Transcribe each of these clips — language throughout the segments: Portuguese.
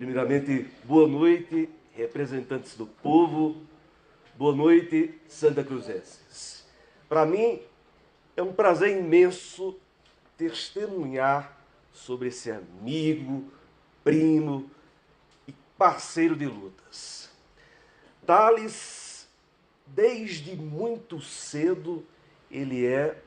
Primeiramente, boa noite, representantes do povo, boa noite, Santa Cruzenses. Para mim, é um prazer imenso testemunhar sobre esse amigo, primo e parceiro de lutas. Thales, desde muito cedo, ele é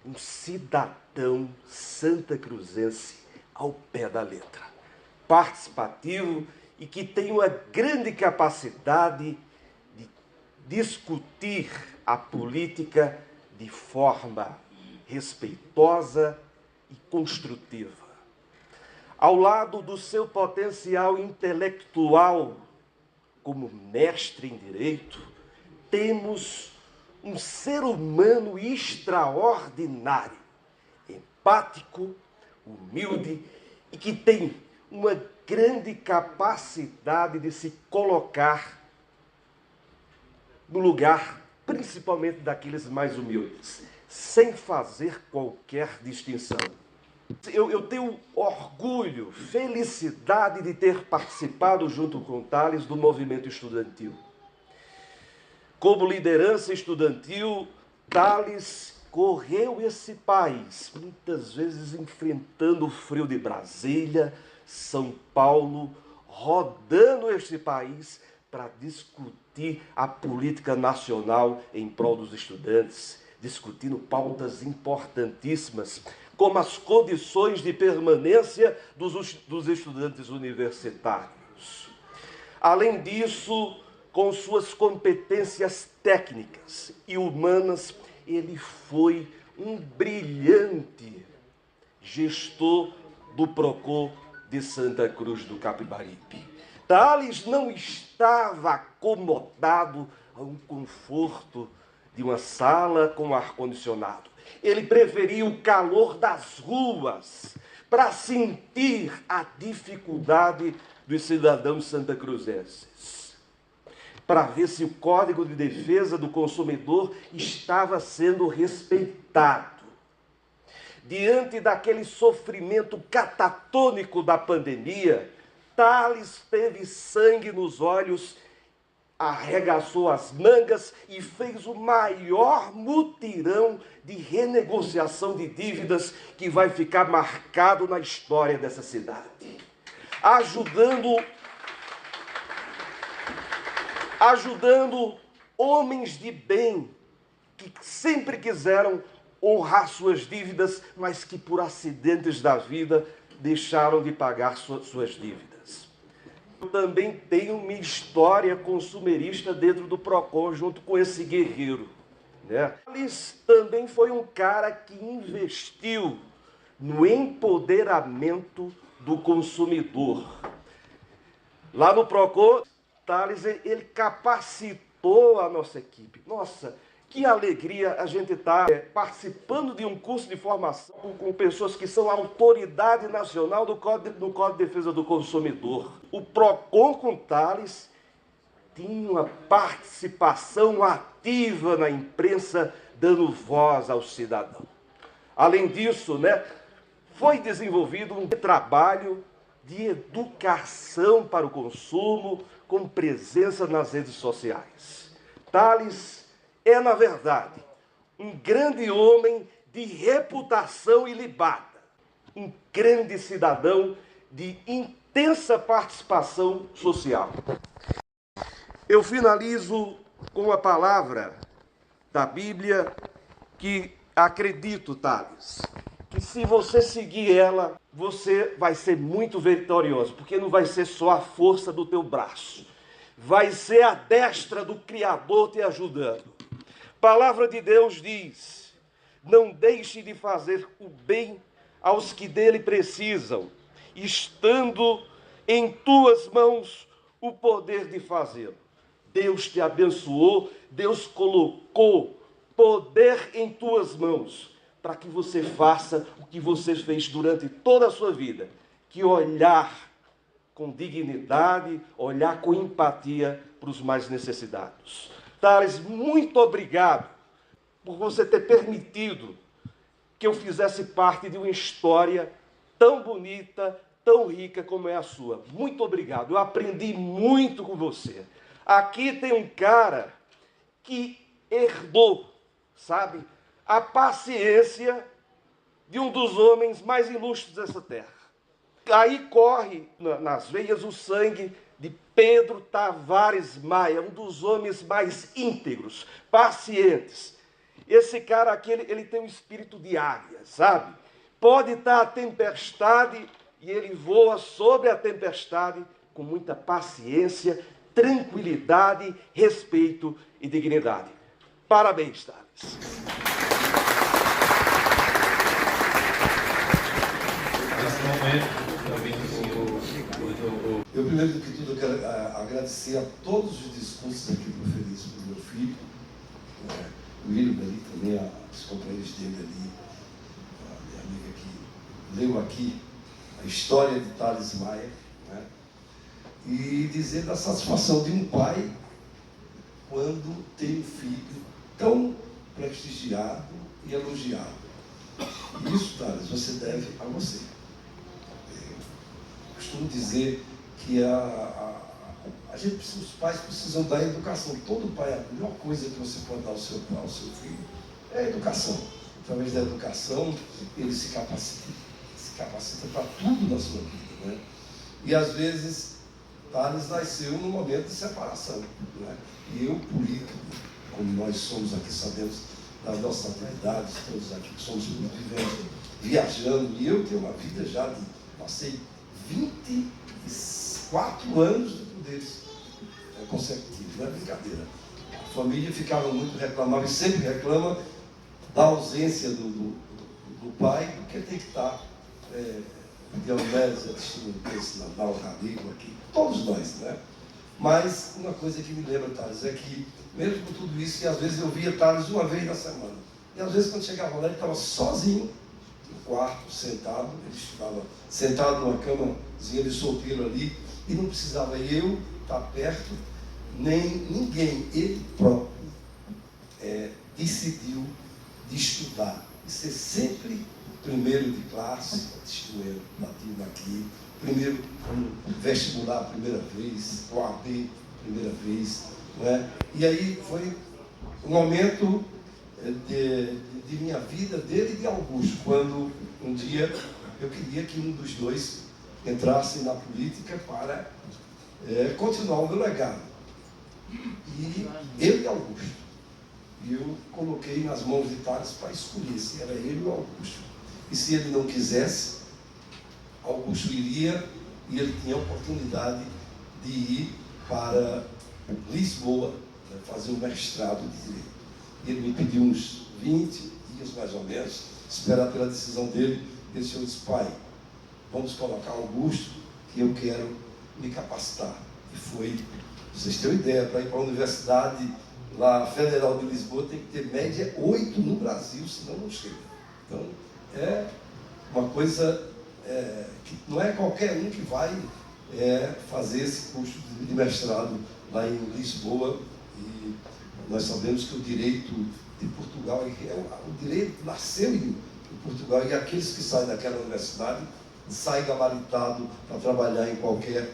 um cidadão santacruzense ao pé da letra, participativo e que tem uma grande capacidade de discutir a política de forma respeitosa e construtiva. Ao lado do seu potencial intelectual como mestre em direito, temos um ser humano extraordinário, empático, humilde e que tem uma grande capacidade de se colocar no lugar, principalmente daqueles mais humildes, sem fazer qualquer distinção. Eu tenho orgulho, felicidade de ter participado junto com Thales do movimento estudantil. Como liderança estudantil, Thales correu esse país, muitas vezes enfrentando o frio de Brasília, São Paulo, rodando este país para discutir a política nacional em prol dos estudantes, discutindo pautas importantíssimas, como as condições de permanência dos estudantes universitários. Além disso, com suas competências técnicas e humanas, ele foi um brilhante gestor do PROCON de Santa Cruz do Capibaribe. Thales não estava acomodado a um conforto de uma sala com ar-condicionado. Ele preferia o calor das ruas para sentir a dificuldade dos cidadãos santacruzenses, para ver se o Código de Defesa do Consumidor estava sendo respeitado. Diante daquele sofrimento catatônico da pandemia, Thales teve sangue nos olhos, arregaçou as mangas e fez o maior mutirão de renegociação de dívidas que vai ficar marcado na história dessa cidade, ajudando homens de bem que sempre quiseram honrar suas dívidas, mas que por acidentes da vida deixaram de pagar suas dívidas. Eu também tenho uma história consumerista dentro do PROCON, junto com esse guerreiro, né? Thales também foi um cara que investiu no empoderamento do consumidor. Lá no PROCON, Thales, ele capacitou a nossa equipe. Nossa, que alegria a gente estar participando de um curso de formação com pessoas que são autoridade nacional do Código de Defesa do Consumidor. O PROCON com Thales tinha uma participação ativa na imprensa, dando voz ao cidadão. Além disso, foi desenvolvido um trabalho de educação para o consumo, com presença nas redes sociais. Thales é, na verdade, um grande homem de reputação ilibada, um grande cidadão de intensa participação social. Eu finalizo com a palavra da Bíblia que acredito, Thales, que se você seguir ela, você vai ser muito vitorioso, porque não vai ser só a força do teu braço, vai ser a destra do Criador te ajudando. Palavra de Deus diz: não deixe de fazer o bem aos que dele precisam, estando em tuas mãos o poder de fazê-lo. Deus te abençoou, Deus colocou poder em tuas mãos, para que você faça o que você fez durante toda a sua vida, que olhar com dignidade, olhar com empatia para os mais necessitados. Thales, muito obrigado por você ter permitido que eu fizesse parte de uma história tão bonita, tão tão rica como é a sua. Muito obrigado, eu aprendi muito com você. Aqui tem um cara que herdou, sabe, a paciência de um dos homens mais ilustres dessa terra. Aí corre nas veias o sangue de Pedro Tavares Maia, um dos homens mais íntegros, pacientes. Esse cara aqui, ele tem um espírito de águia, sabe? Pode estar a tempestade e ele voa sobre a tempestade com muita paciência, tranquilidade, respeito e dignidade. Parabéns, Thales. Nesse momento, eu primeiro de tudo quero agradecer a todos os discursos aqui proferidos pelo meu filho, o William ali também, os companheiros dele ali, a minha amiga que leu aqui a história de Thales Maia, né? E dizer da satisfação de um pai quando tem um filho tão prestigiado e elogiado. Isso, Thales, você deve a você. Eu costumo dizer que os pais precisam dar educação. Todo pai, a melhor coisa que você pode dar ao seu filho é a educação. Através da educação, ele se capacita para tudo na sua vida, né? E às vezes, Thales nasceu num momento de separação, né? E eu, político, como nós somos aqui, sabemos das nossas atividades, todos aqui que somos vivendo, viajando, e eu tenho uma vida já de, passei 24 anos de poderes consecutivos, não é brincadeira. A família ficava muito, reclamava, e sempre reclama da ausência do pai, porque tem que estar de Almésia, Natal, Radigo aqui, todos nós, né? Mas uma coisa que me lembra, Thales, é que, mesmo com tudo isso, e às vezes eu via Thales uma vez na semana, e às vezes quando chegava lá, ele estava sozinho no quarto, sentado, ele estava sentado numa camazinha de solteiro ali, e não precisava eu estar perto, nem ninguém, ele próprio decidiu de estudar, e ser sempre primeiro de classe, testemunho nativo aqui, primeiro vestibular, primeira vez, OAB, primeira vez, não é? E aí foi um momento de minha vida, dele e de Augusto, quando um dia eu queria que um dos dois entrasse na política para continuar o meu legado. E ele e Augusto. E eu coloquei nas mãos de Thales para escolher se era ele ou Augusto. E se ele não quisesse, Augusto iria, e ele tinha a oportunidade de ir para Lisboa, né, fazer um mestrado de Direito. E ele me pediu uns 20 dias, mais ou menos, esperar pela decisão dele. E eu disse, pai, vamos colocar Augusto, que eu quero me capacitar. E foi, vocês têm uma ideia, para ir para a universidade lá, Federal de Lisboa, tem que ter média 8 no Brasil, senão não chega. Então, é uma coisa que não é qualquer um que vai fazer esse curso de mestrado lá em Lisboa. E nós sabemos que o direito de Portugal, o direito nasceu em Portugal, e aqueles que saem daquela universidade saem gabaritado para trabalhar em qualquer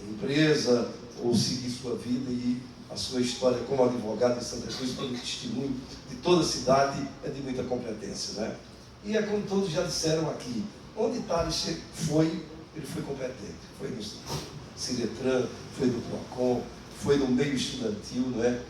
empresa ou seguir sua vida, e a sua história como advogado de Santa Cruz, pelo testemunho de toda a cidade, é de muita competência, né? E é como todos já disseram aqui, onde Thales foi, ele foi competente. Foi no Ciretran, foi no Procon, foi no meio estudantil, né?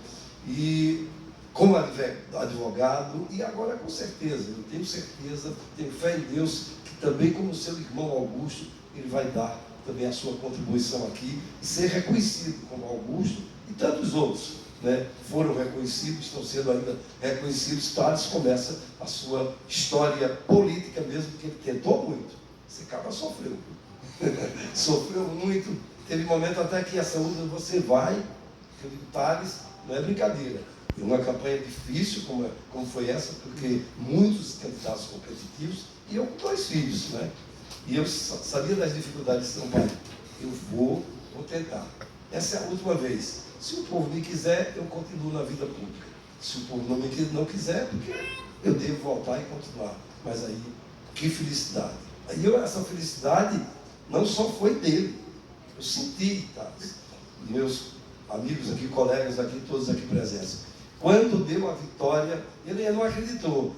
E como advogado, e agora com certeza, eu tenho certeza, tenho fé em Deus, que também como seu irmão Augusto, ele vai dar também a sua contribuição aqui, e ser reconhecido como Augusto, e tantos outros, né, foram reconhecidos, estão sendo ainda reconhecidos. Thales começa a sua história política mesmo, que ele tentou muito. Esse cara sofreu. Sofreu muito. Teve momento até que essa luta você vai, eu digo, Thales, não é brincadeira. E uma campanha difícil como foi essa, porque muitos candidatos competitivos, e eu com 2 filhos, né? E eu sabia das dificuldades de São Paulo. Eu vou tentar. Essa é a última vez. Se o povo me quiser, eu continuo na vida pública. Se o povo não quiser, porque eu devo voltar e continuar. Mas aí, que felicidade. Aí essa felicidade não só foi dele, eu senti, tá? E meus amigos aqui, colegas aqui, todos aqui presentes. Quando deu a vitória, ele não acreditou.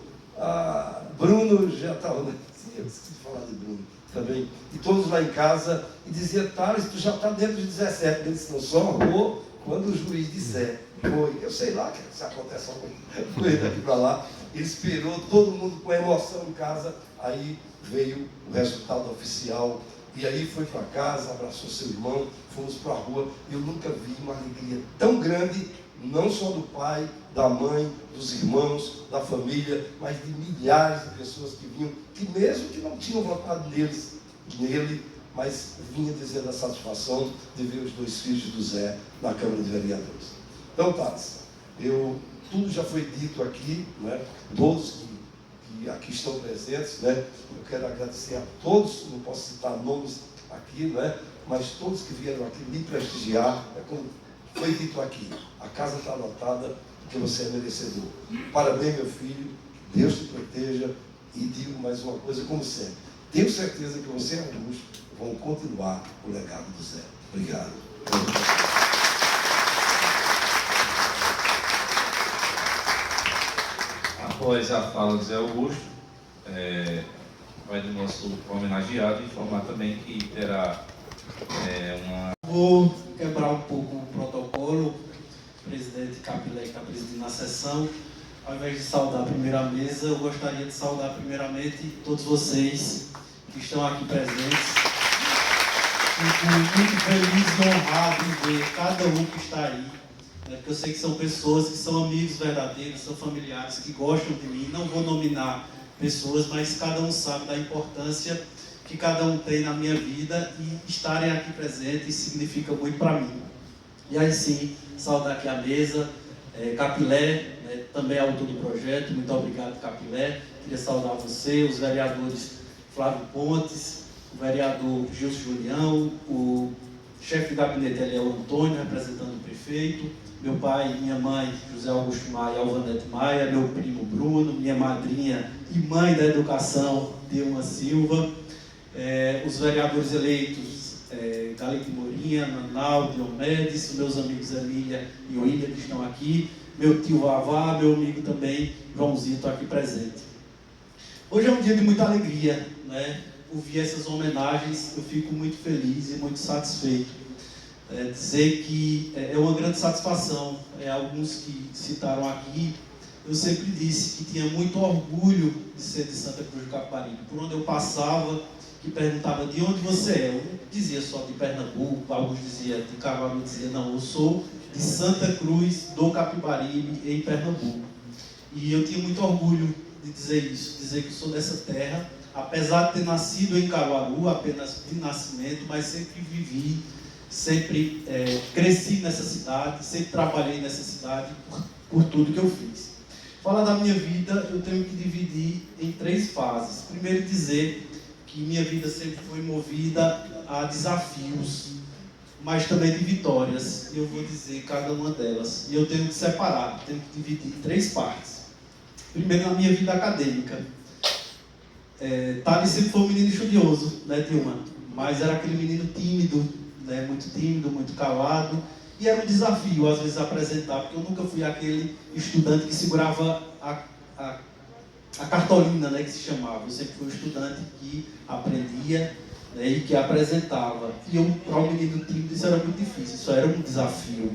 Bruno já estava, eu esqueci de falar de Bruno também, e todos lá em casa, e dizia, Thales, tu já está dentro de 17. Ele disse, não, só vou quando o juiz disser. Foi, eu sei lá que se acontece alguma coisa daqui para lá. Ele esperou, todo mundo com emoção em casa, aí veio o resultado oficial, e aí foi para casa, abraçou seu irmão, fomos para a rua. Eu nunca vi uma alegria tão grande, não só do pai, da mãe, dos irmãos, da família, mas de milhares de pessoas que vinham, que mesmo que não tinham votado nele, mas vinha dizer a satisfação de ver os 2 filhos do Zé na Câmara de Vereadores. Então, Thales, tudo já foi dito aqui, né? Todos que aqui estão presentes, né? Eu quero agradecer a todos, não posso citar nomes aqui, né? Mas todos que vieram aqui me prestigiar, como foi dito aqui, a casa está lotada porque você é merecedor. Parabéns, meu filho, Deus te proteja, e digo mais uma coisa, como sempre, tenho certeza que você e Augusto vão continuar o legado do Zé. Obrigado. Após a fala do Zé Augusto, vai do nosso homenageado informar também que terá uma... Vou quebrar um pouco o protocolo. O presidente Capilé, que está presidindo a sessão, ao invés de saudar a primeira mesa, eu gostaria de saudar primeiramente todos vocês que estão aqui presentes. Fico muito feliz e honrado em ver cada um que está aí, né? Porque eu sei que são pessoas que são amigos verdadeiros, são familiares, que gostam de mim. Não vou nominar pessoas, mas cada um sabe da importância que cada um tem na minha vida, e estarem aqui presentes significa muito para mim. E aí sim, saudar aqui a mesa, Capilé, né, também é autor do projeto, muito obrigado, Capilé. Queria saudar você, os vereadores Flávio Pontes, o vereador Gilson Julião, o chefe de gabinete Eliel Antônio, representando o prefeito, meu pai e minha mãe, José Augusto Maia e Alvanete Maia, meu primo Bruno, minha madrinha e mãe da educação, Dilma Silva, os vereadores eleitos, Galete Morinha, Nanal, Diomedes, meus amigos Emília e William, que estão aqui, meu tio Vavá, meu amigo também, Joãozinho, está aqui presente. Hoje é um dia de muita alegria, né? Ouvir essas homenagens, eu fico muito feliz e muito satisfeito. Dizer que é uma grande satisfação. Alguns que citaram aqui, eu sempre disse que tinha muito orgulho de ser de Santa Cruz do Capibaribe. Por onde eu passava, que perguntava de onde você é, eu não dizia só de Pernambuco, alguns diziam de Caruaru, dizia não, eu sou de Santa Cruz do Capibaribe, em Pernambuco. E eu tinha muito orgulho de dizer isso, dizer que eu sou dessa terra, apesar de ter nascido em Caruaru, apenas de nascimento, mas sempre vivi, sempre cresci nessa cidade, sempre trabalhei nessa cidade por tudo que eu fiz. Falar da minha vida, eu tenho que dividir em 3 fases. Primeiro, dizer que minha vida sempre foi movida a desafios, mas também de vitórias. Eu vou dizer cada uma delas. E eu tenho que separar, tenho que dividir em 3 partes. Primeiro, na minha vida acadêmica. Thales sempre foi um menino estudioso, né, Dilma? Mas era aquele menino tímido, né, muito tímido, muito calado. E era um desafio, às vezes, apresentar, porque eu nunca fui aquele estudante que segurava a cartolina, né, que se chamava. Eu sempre fui um estudante que aprendia, né, e que apresentava. E para um menino tímido isso era muito difícil, isso era um desafio.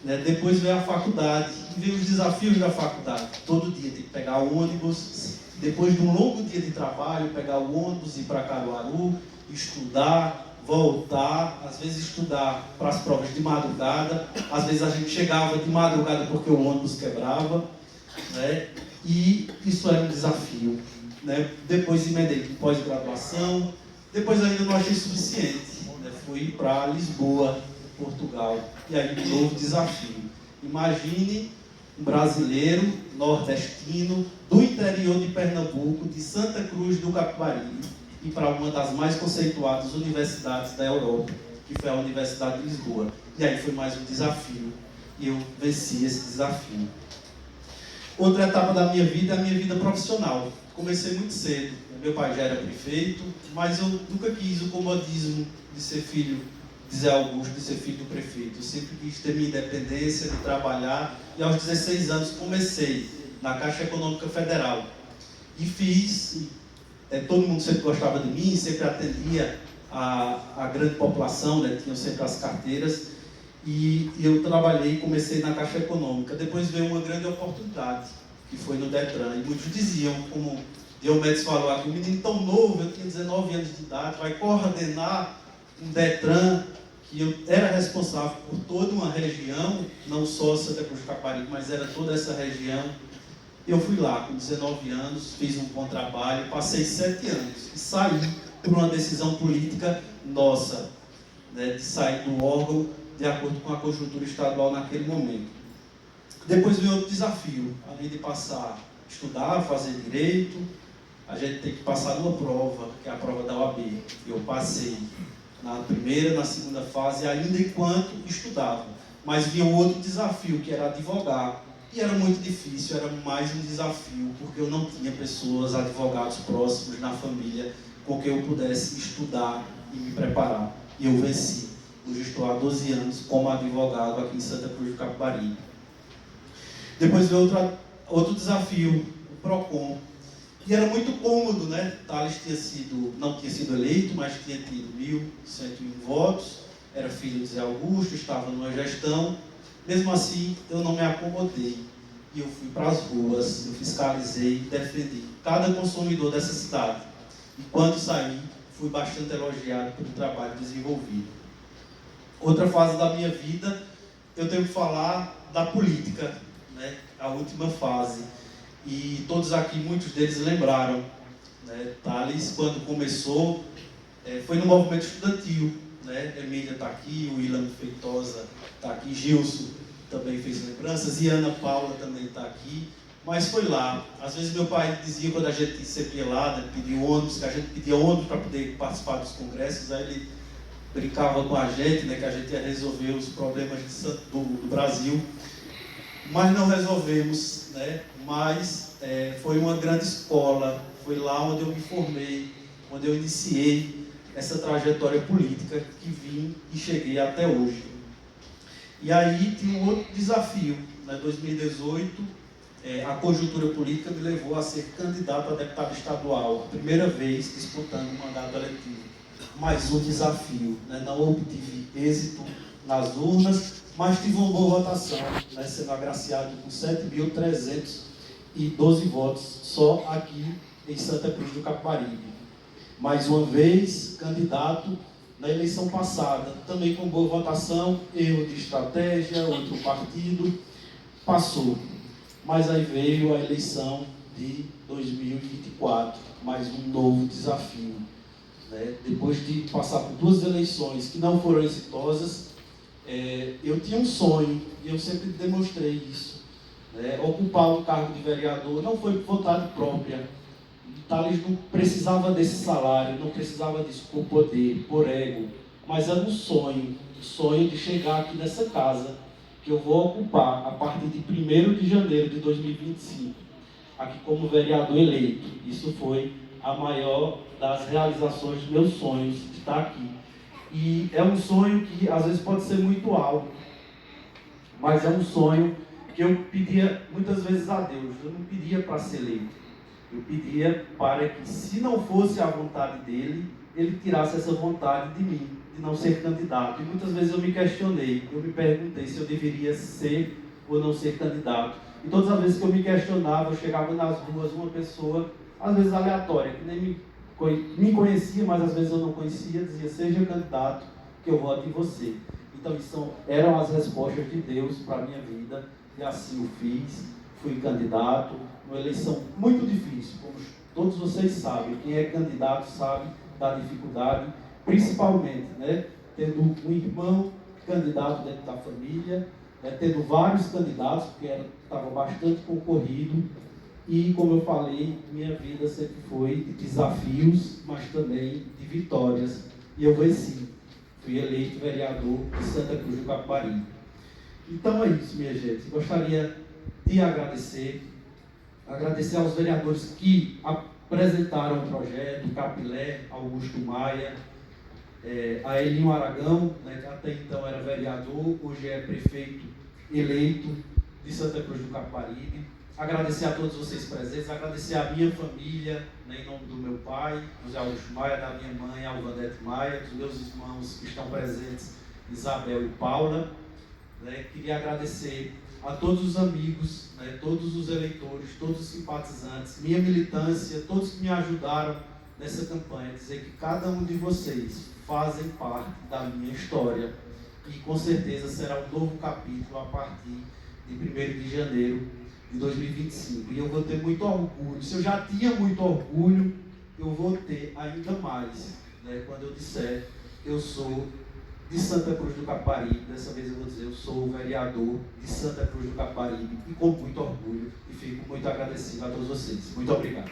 Né? Depois veio a faculdade, e veio os desafios da faculdade. Todo dia tem que pegar o ônibus, depois de um longo dia de trabalho, pegar o ônibus, ir para Caruaru, estudar, voltar, às vezes estudar para as provas de madrugada, às vezes a gente chegava de madrugada porque o ônibus quebrava, né? E isso era um desafio, né? Depois emendei pós-graduação, depois ainda não achei suficiente, né? Fui para Lisboa, Portugal, e aí um novo desafio. Imagine um brasileiro nordestino do interior de Pernambuco, de Santa Cruz do Capibaribe, e para uma das mais conceituadas universidades da Europa, que foi a Universidade de Lisboa. E aí foi mais um desafio, e eu venci esse desafio. Outra etapa da minha vida é a minha vida profissional. Comecei muito cedo. Meu pai já era prefeito, mas eu nunca quis o comodismo de ser filho de Zé Augusto, de ser filho do prefeito. Eu sempre quis ter minha independência, de trabalhar, e aos 16 anos comecei na Caixa Econômica Federal. E fiz, todo mundo sempre gostava de mim, sempre atendia a grande população, né? Tinham sempre as carteiras, e eu trabalhei e comecei na Caixa Econômica. Depois veio uma grande oportunidade, que foi no Detran, e muitos diziam, como Diomedes falou aqui, um menino tão novo, eu tinha 19 anos de idade, vai coordenar um Detran, que eu era responsável por toda uma região, não só Santa Cruz do Caparibe, mas era toda essa região. Eu fui lá com 19 anos, fiz um bom trabalho, passei 7 anos e saí por uma decisão política nossa, né, de sair do órgão de acordo com a conjuntura estadual naquele momento. Depois veio outro desafio, além de passar, estudar, fazer direito, a gente tem que passar numa prova, que é a prova da OAB. Eu passei na primeira, na segunda fase, ainda enquanto estudava. Mas vinha um outro desafio, que era advogar. E era muito difícil, era mais um desafio, porque eu não tinha pessoas, advogados próximos na família, com quem eu pudesse estudar e me preparar. E eu venci. Hoje estou há 12 anos como advogado aqui em Santa Cruz do Capibaribe. Depois veio outro desafio, o PROCON. E era muito cômodo, né? Tales não tinha sido eleito, mas tinha tido 1.101 votos, era filho de Zé Augusto, estava numa gestão. Mesmo assim, eu não me acomodei. E eu fui para as ruas, eu fiscalizei e defendi cada consumidor dessa cidade. E quando saí, fui bastante elogiado pelo trabalho desenvolvido. Outra fase da minha vida, eu tenho que falar da política, né? A última fase. E todos aqui, muitos deles lembraram, né? Thales, quando começou, foi no movimento estudantil, né? Emília está aqui, o William Feitosa está aqui, Gilson também fez lembranças, e Ana Paula também está aqui, mas foi lá. Às vezes meu pai dizia, quando a gente sempre ia lá, né, pedia ônibus, que a gente pedia ônibus para poder participar dos congressos, aí ele brincava com a gente, né, que a gente ia resolver os problemas do Brasil, mas não resolvemos, né? Mas foi uma grande escola, foi lá onde eu me formei, onde eu iniciei essa trajetória política que vim e cheguei até hoje. E aí tinha um outro desafio, em 2018, a conjuntura política me levou a ser candidato a deputado estadual, a primeira vez disputando um mandato eletivo. Mais um desafio, né? Não obtive êxito nas urnas, mas tive uma boa votação, né? Sendo agraciado com 7.312 votos, só aqui em Santa Cruz do Capibaribe. Mais uma vez, candidato na eleição passada, também com boa votação, erro de estratégia, outro partido, passou. Mas aí veio a eleição de 2024, mais um novo desafio. Né? Depois de passar por 2 eleições que não foram exitosas, eu tinha um sonho, e eu sempre demonstrei isso. Né? Ocupar o cargo de vereador não foi por vontade própria. Thales não precisava desse salário, não precisava disso por poder, por ego, mas era um sonho de chegar aqui nessa casa, que eu vou ocupar a partir de 1º de janeiro de 2025, aqui como vereador eleito. Isso foi a maior das realizações dos meus sonhos, de estar aqui. E é um sonho que às vezes pode ser muito alto, mas é um sonho que eu pedia muitas vezes a Deus. Eu não pedia para ser eleito. Eu pedia para que, se não fosse a vontade dele, ele tirasse essa vontade de mim, de não ser candidato. E muitas vezes eu me questionei, eu me perguntei se eu deveria ser ou não ser candidato. E todas as vezes que eu me questionava, eu chegava nas ruas, uma pessoa, às vezes aleatória, que nem me conhecia, mas às vezes eu não conhecia, dizia: seja candidato, que eu voto em você. Então, isso eram as respostas de Deus para a minha vida, e assim o fiz. Fui candidato, uma eleição muito difícil, como todos vocês sabem. Quem é candidato sabe da dificuldade, principalmente, né, tendo um irmão candidato dentro da família, né, tendo vários candidatos, porque estava bastante concorrido. E, como eu falei, minha vida sempre foi de desafios, mas também de vitórias. E eu venci. Fui eleito vereador de Santa Cruz do Capibaribe. Então é isso, minha gente. Gostaria de agradecer aos vereadores que apresentaram o projeto, o Capilé, Augusto Maia, a Elinho Aragão, né, que até então era vereador, hoje é prefeito eleito de Santa Cruz do Capibaribe. Agradecer a todos vocês presentes, agradecer a minha família, né, em nome do meu pai, José Augusto Maia, da minha mãe, Alvanete Maia, dos meus irmãos que estão presentes, Isabel e Paula. Né, queria agradecer a todos os amigos, né, todos os eleitores, todos os simpatizantes, minha militância, todos que me ajudaram nessa campanha, dizer que cada um de vocês fazem parte da minha história e com certeza será um novo capítulo a partir de 1º de janeiro de 2025. E eu vou ter muito orgulho. Se eu já tinha muito orgulho, eu vou ter ainda mais, né, quando eu disser que eu sou de Santa Cruz do Capibaribe. Dessa vez eu vou dizer, eu sou o vereador de Santa Cruz do Capibaribe, e com muito orgulho, e fico muito agradecido a todos vocês. Muito obrigado.